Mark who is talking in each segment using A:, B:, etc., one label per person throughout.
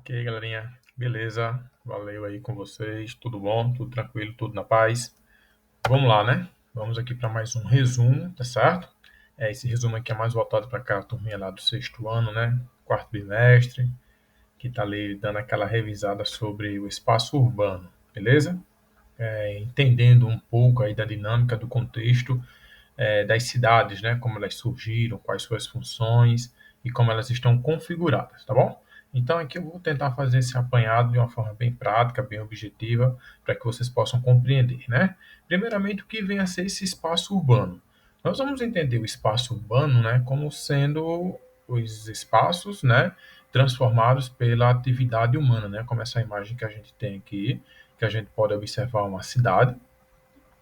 A: Ok, galerinha, beleza? Valeu aí com vocês, tudo bom? Tudo tranquilo, tudo na paz? Vamos lá, né? Vamos aqui para mais um resumo, tá certo? Esse resumo aqui é mais voltado para aquela turminha lá do sexto ano, né? Quarto bimestre, que tá ali dando aquela revisada sobre o espaço urbano, beleza? Entendendo um pouco aí da dinâmica do contexto das cidades, né? Como elas surgiram, quais suas funções e como elas estão configuradas, tá bom? Então aqui eu vou tentar fazer esse apanhado de uma forma bem prática, bem objetiva, para que vocês possam compreender, né? Primeiramente, o que vem a ser esse espaço urbano? Nós vamos entender o espaço urbano, né, como sendo os espaços, né, transformados pela atividade humana, né, como essa imagem que a gente tem aqui, que a gente pode observar uma cidade,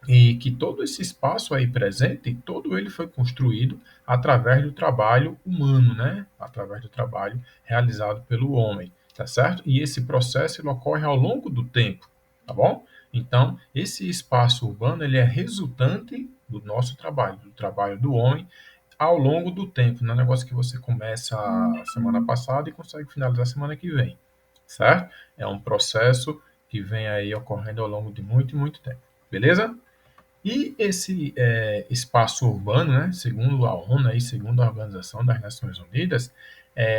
A: e que todo esse espaço aí presente, todo ele foi construído através do trabalho humano, né? Através do trabalho realizado pelo homem, tá certo? E esse processo ele ocorre ao longo do tempo, tá bom? Então, esse espaço urbano ele é resultante do nosso trabalho, do trabalho do homem ao longo do tempo. Não é um negócio que você começa a semana passada e consegue finalizar a semana que vem, certo? É um processo que vem aí ocorrendo ao longo de muito e muito tempo, beleza? E esse espaço urbano, né, segundo a ONU e segundo a Organização das Nações Unidas,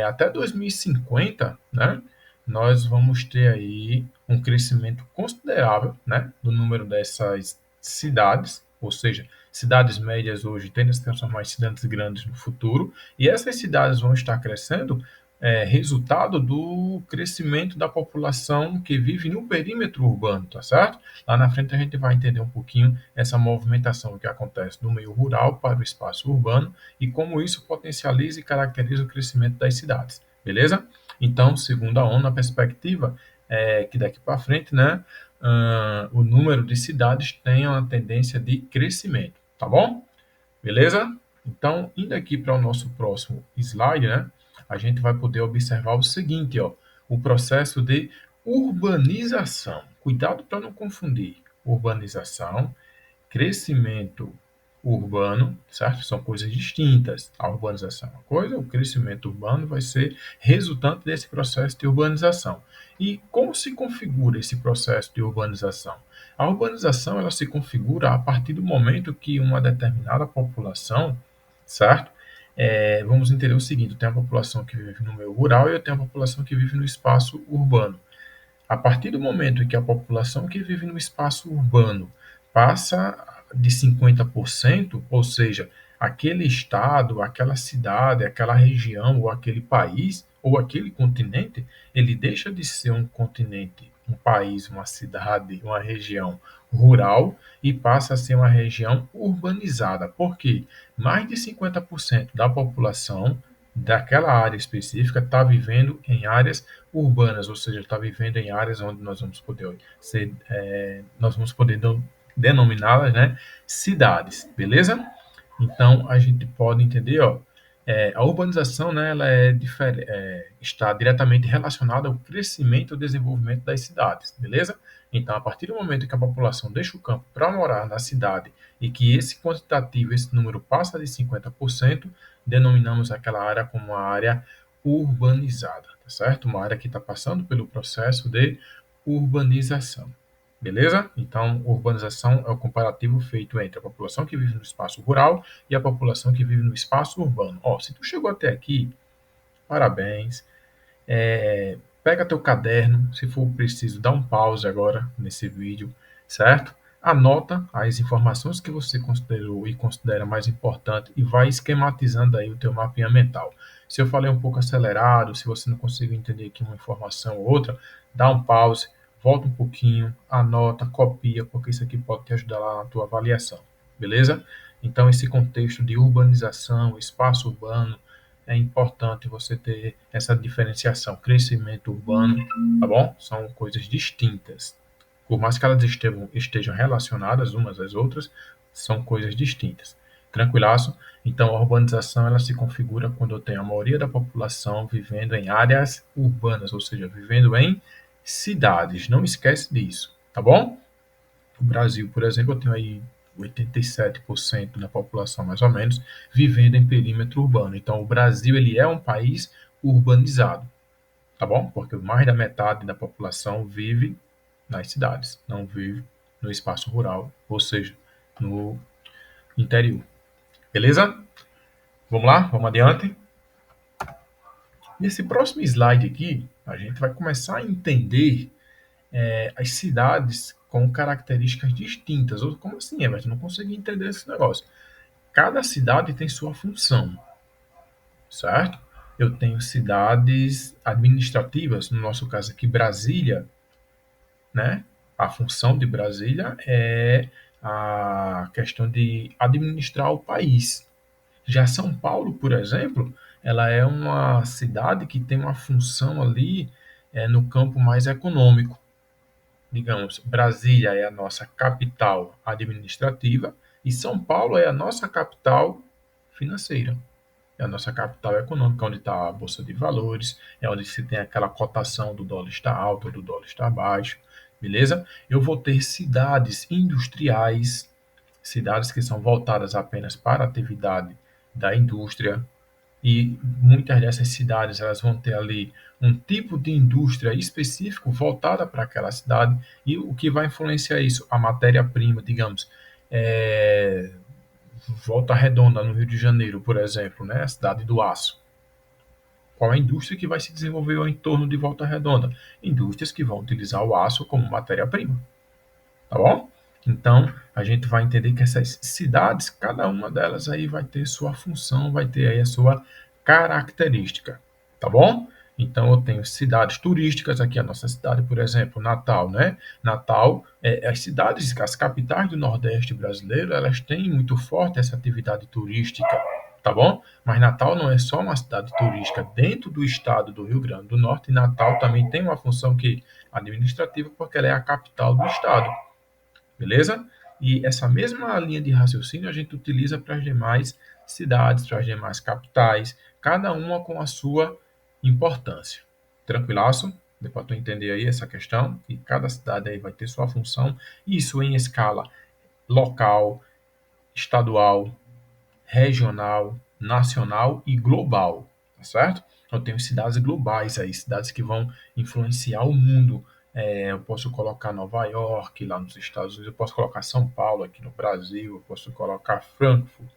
A: até 2050, né, nós vamos ter aí um crescimento considerável, né, do número dessas cidades, ou seja, cidades médias hoje tendem a se transformar em cidades grandes no futuro, e essas cidades vão estar crescendo resultado do crescimento da população que vive no perímetro urbano, tá certo? Lá na frente a gente vai entender um pouquinho essa movimentação que acontece do meio rural para o espaço urbano e como isso potencializa e caracteriza o crescimento das cidades, beleza? Então, segundo a ONU, a perspectiva é que daqui para frente, né, o número de cidades tenha uma tendência de crescimento, tá bom? Beleza? Então, indo aqui para o nosso próximo slide, né, a gente vai poder observar o seguinte, ó, o processo de urbanização. Cuidado para não confundir urbanização, crescimento urbano, certo? São coisas distintas. A urbanização é uma coisa, o crescimento urbano vai ser resultante desse processo de urbanização. E como se configura esse processo de urbanização? A urbanização ela se configura a partir do momento que uma determinada população, certo? Vamos entender o seguinte: eu tenho a população que vive no meio rural e eu tenho a população que vive no espaço urbano. A partir do momento em que a população que vive no espaço urbano passa de 50%, ou seja, aquele estado, aquela cidade, aquela região, ou aquele país, ou aquele continente, ele deixa de ser um continente, um país, uma cidade, uma região rural e passa a ser uma região urbanizada. Por quê? Mais de 50% da população daquela área específica está vivendo em áreas urbanas, ou seja, está vivendo em áreas onde nós vamos poder denominá-las, né, cidades, beleza? Então a gente pode entender, ó, a urbanização, né, ela está diretamente relacionada ao crescimento e desenvolvimento das cidades, beleza? Então, a partir do momento que a população deixa o campo para morar na cidade e que esse quantitativo, esse número passa de 50%, denominamos aquela área como uma área urbanizada, tá certo? Uma área que está passando pelo processo de urbanização. Beleza? Então, urbanização é o comparativo feito entre a população que vive no espaço rural e a população que vive no espaço urbano. Ó, se tu chegou até aqui, parabéns. Pega teu caderno, se for preciso, dá um pause agora nesse vídeo, certo? Anota as informações que você considerou e considera mais importante e vai esquematizando aí o teu mapinha mental. Se eu falei um pouco acelerado, se você não conseguiu entender aqui uma informação ou outra, dá um pause, volta um pouquinho, anota, copia, porque isso aqui pode te ajudar lá na tua avaliação, beleza? Então, esse contexto de urbanização, espaço urbano, é importante você ter essa diferenciação, crescimento urbano, tá bom? São coisas distintas. Por mais que elas estejam relacionadas umas às outras, são coisas distintas. Tranquilaço? Então, a urbanização ela se configura quando eu tenho a maioria da população vivendo em áreas urbanas, ou seja, vivendo em cidades. Não esquece disso, tá bom? O Brasil, por exemplo, eu tenho aí 87% da população, mais ou menos, vivendo em perímetro urbano. Então, o Brasil ele é um país urbanizado, tá bom? Porque mais da metade da população vive nas cidades, não vive no espaço rural, ou seja, no interior. Beleza? Vamos lá? Vamos adiante? Nesse próximo slide aqui, a gente vai começar a entender as cidades com características distintas. Ou como assim, Everton? Não consegui entender esse negócio. Cada cidade tem sua função, certo? Eu tenho cidades administrativas, no nosso caso aqui, Brasília, né? A função de Brasília é a questão de administrar o país. Já São Paulo, por exemplo, ela é uma cidade que tem uma função ali no campo mais econômico. Digamos, Brasília é a nossa capital administrativa e São Paulo é a nossa capital financeira. É a nossa capital econômica, onde está a Bolsa de Valores, é onde se tem aquela cotação do dólar está alto, do dólar está baixo, beleza? Eu vou ter cidades industriais, cidades que são voltadas apenas para a atividade da indústria, e muitas dessas cidades elas vão ter ali um tipo de indústria específico voltada para aquela cidade, e o que vai influenciar isso? A matéria-prima, digamos, é, Volta Redonda, no Rio de Janeiro, por exemplo, né? A cidade do aço. Qual é a indústria que vai se desenvolver em torno de Volta Redonda? Indústrias que vão utilizar o aço como matéria-prima, tá bom? Então, a gente vai entender que essas cidades, cada uma delas aí vai ter sua função, vai ter aí a sua característica, tá bom? Então, eu tenho cidades turísticas, aqui a nossa cidade, por exemplo, Natal, né? Natal, as cidades, as capitais do Nordeste brasileiro, elas têm muito forte essa atividade turística, tá bom? Mas Natal não é só uma cidade turística dentro do estado do Rio Grande do Norte, Natal também tem uma função administrativa, porque ela é a capital do estado. Beleza? E essa mesma linha de raciocínio a gente utiliza para as demais cidades, para as demais capitais, cada uma com a sua importância. Tranquilaço? Deu para tu entender aí essa questão? E cada cidade aí vai ter sua função, isso em escala local, estadual, regional, nacional e global, tá certo? Eu tenho cidades globais aí, cidades que vão influenciar o mundo. Eu posso colocar Nova York lá nos Estados Unidos, eu posso colocar São Paulo aqui no Brasil, eu posso colocar Frankfurt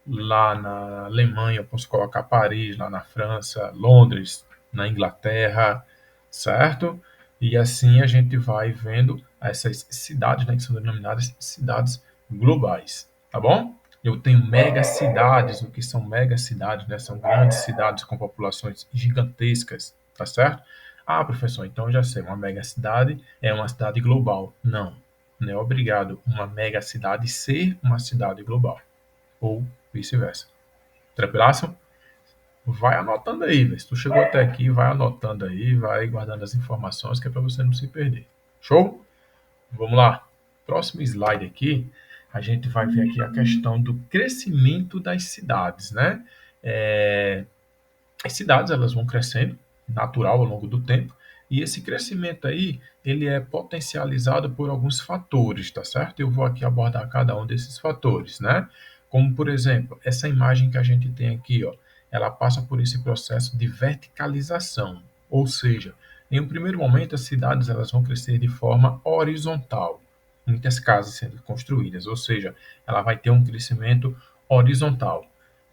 A: lá na Alemanha, eu posso colocar Paris lá na França, Londres na Inglaterra, certo? E assim a gente vai vendo essas cidades, né, que são denominadas cidades globais, tá bom? Eu tenho megacidades, o que são megacidades, né? São grandes cidades com populações gigantescas, tá certo? Ah, professor, então eu já sei, uma megacidade é uma cidade global. Não, não é obrigado uma megacidade ser uma cidade global, ou vice-versa. Tranquilaço? Vai anotando aí, velho. Se tu chegou até aqui, vai anotando aí, vai guardando as informações, que é para você não se perder. Show? Vamos lá. Próximo slide aqui, a gente vai ver aqui a questão do crescimento das cidades, né? As cidades, elas vão crescendo, natural, ao longo do tempo, e esse crescimento aí, ele é potencializado por alguns fatores, tá certo? Eu vou aqui abordar cada um desses fatores, né? Como, por exemplo, essa imagem que a gente tem aqui, ó, ela passa por esse processo de verticalização, ou seja, em um primeiro momento, as cidades elas vão crescer de forma horizontal, muitas casas sendo construídas, ou seja, ela vai ter um crescimento horizontal.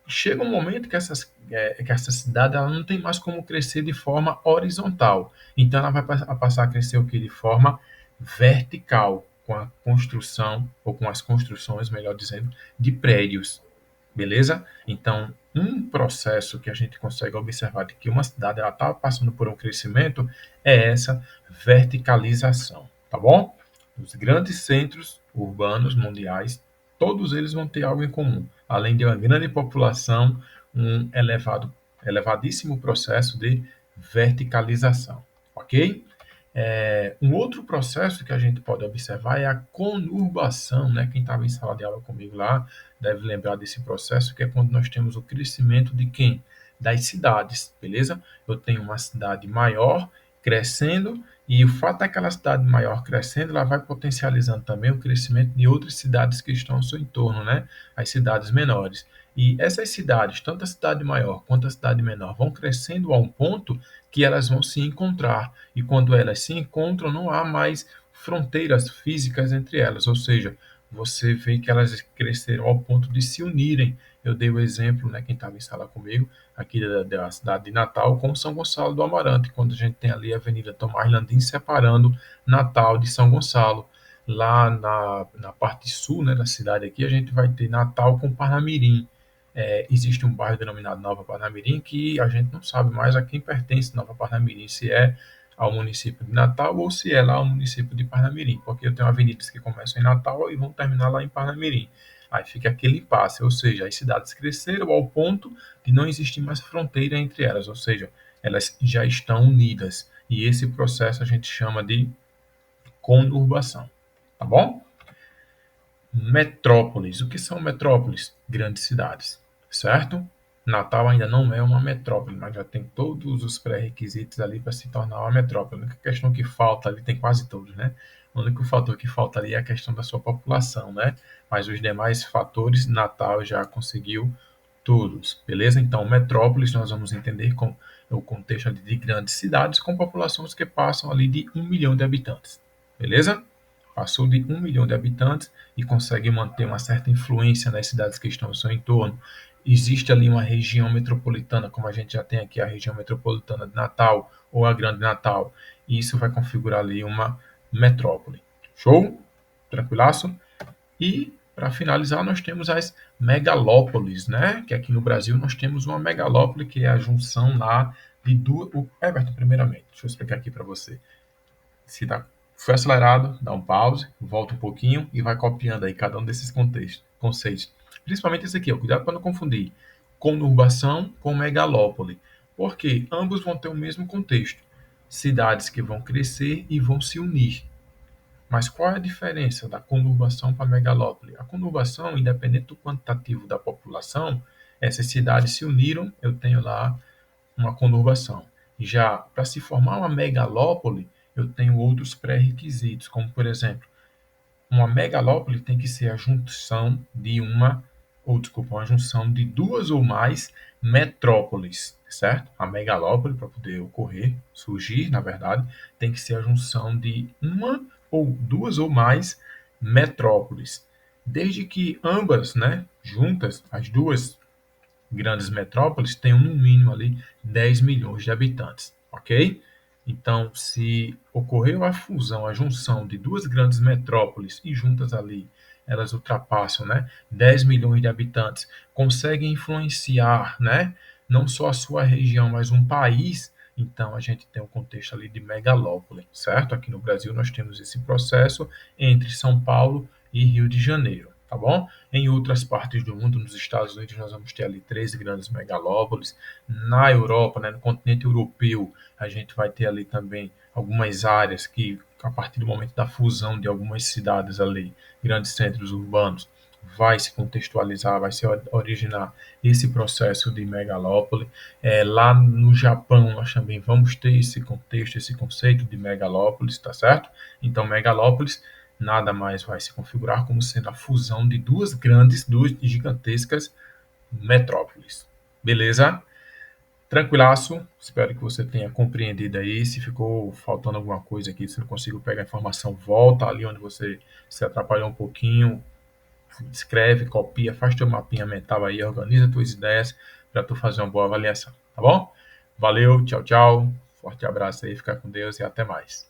A: Chega um momento que essa cidade ela não tem mais como crescer de forma horizontal. Então, ela vai passar a crescer o que? De forma vertical, com a construção, ou com as construções, melhor dizendo, de prédios. Beleza? Então, um processo que a gente consegue observar de que uma cidade está passando por um crescimento é essa verticalização. Tá bom? Os grandes centros urbanos mundiais, todos eles vão ter algo em comum. Além de uma grande população, um elevadíssimo processo de verticalização. Ok? Um outro processo que a gente pode observar é a conurbação, né? Quem estava em sala de aula comigo lá deve lembrar desse processo, que é quando nós temos o crescimento de quem? Das cidades, beleza? Eu tenho uma cidade maior crescendo, e o fato daquela cidade maior crescendo, ela vai potencializando também o crescimento de outras cidades que estão ao seu entorno, né? As cidades menores. E essas cidades, tanto a cidade maior quanto a cidade menor, vão crescendo a um ponto que elas vão se encontrar. E quando elas se encontram, não há mais fronteiras físicas entre elas, ou seja, você vê que elas cresceram ao ponto de se unirem. Eu dei o exemplo, né, quem estava em sala comigo, aqui da cidade de Natal, com São Gonçalo do Amarante, quando a gente tem ali a Avenida Tomás Landim separando Natal de São Gonçalo. Lá na parte sul, né, da cidade aqui, a gente vai ter Natal com Parnamirim. Existe um bairro denominado Nova Parnamirim que a gente não sabe mais a quem pertence Nova Parnamirim, se é ao município de Natal ou se é lá ao município de Parnamirim, porque eu tenho avenidas que começam em Natal e vão terminar lá em Parnamirim. Aí fica aquele impasse, ou seja, as cidades cresceram ao ponto de não existir mais fronteira entre elas, ou seja, elas já estão unidas. E esse processo a gente chama de conurbação, tá bom? Metrópoles. O que são metrópoles? Grandes cidades, certo? Natal ainda não é uma metrópole, mas já tem todos os pré-requisitos ali para se tornar uma metrópole. A única questão que falta ali, tem quase todos, né? O único fator que falta ali é a questão da sua população, né? Mas os demais fatores, Natal já conseguiu todos, beleza? Então, metrópoles nós vamos entender com o contexto ali de grandes cidades com populações que passam ali de 1 milhão de habitantes, beleza? Passou de 1 milhão de habitantes e consegue manter uma certa influência nas cidades que estão ao seu entorno. Existe ali uma região metropolitana, como a gente já tem aqui a região metropolitana de Natal ou a Grande Natal, e isso vai configurar ali uma metrópole. Show? Tranquilaço? E, para finalizar, nós temos as megalópolis, né? Que aqui no Brasil nós temos uma megalópole, que é a junção lá de duas. Everton, primeiramente, deixa eu explicar aqui para você. Se tá, foi acelerado, dá um pause, volta um pouquinho e vai copiando aí cada um desses conceitos. Principalmente esse aqui, ó, cuidado para não confundir conurbação com megalópole, porque ambos vão ter o mesmo contexto. Cidades que vão crescer e vão se unir. Mas qual é a diferença da conurbação para a megalópole? A conurbação, independente do quantitativo da população, essas cidades se uniram, eu tenho lá uma conurbação. Já para se formar uma megalópole, eu tenho outros pré-requisitos, como por exemplo, uma megalópole tem que ser a junção de uma junção de duas ou mais metrópoles, certo? A megalópole, para poder ocorrer, surgir, na verdade, tem que ser a junção de uma ou duas ou mais metrópoles. Desde que ambas, né, juntas, as duas grandes metrópoles tenham no mínimo ali 10 milhões de habitantes, ok? Então, se ocorreu a fusão, a junção de duas grandes metrópoles e juntas ali elas ultrapassam, né, 10 milhões de habitantes, conseguem influenciar, né, não só a sua região, mas um país, então a gente tem um contexto ali de megalópole, certo? Aqui no Brasil nós temos esse processo entre São Paulo e Rio de Janeiro, tá bom? Em outras partes do mundo, nos Estados Unidos, nós vamos ter ali 13 grandes megalópolis. Na Europa, né, no continente europeu, a gente vai ter ali também algumas áreas que, a partir do momento da fusão de algumas cidades ali, grandes centros urbanos, vai se contextualizar, vai se originar esse processo de megalópole. Lá no Japão, nós também vamos ter esse contexto, esse conceito de megalópolis, tá certo? Então, megalópolis nada mais vai se configurar como sendo a fusão de duas gigantescas metrópoles. Beleza? Tranquilaço, espero que você tenha compreendido aí. Se ficou faltando alguma coisa aqui, se não consigo pegar a informação, volta ali onde você se atrapalhou um pouquinho, escreve, copia, faz teu mapinha mental aí, organiza tuas ideias para tu fazer uma boa avaliação, tá bom? Valeu, tchau, tchau. Forte abraço aí, fica com Deus e até mais.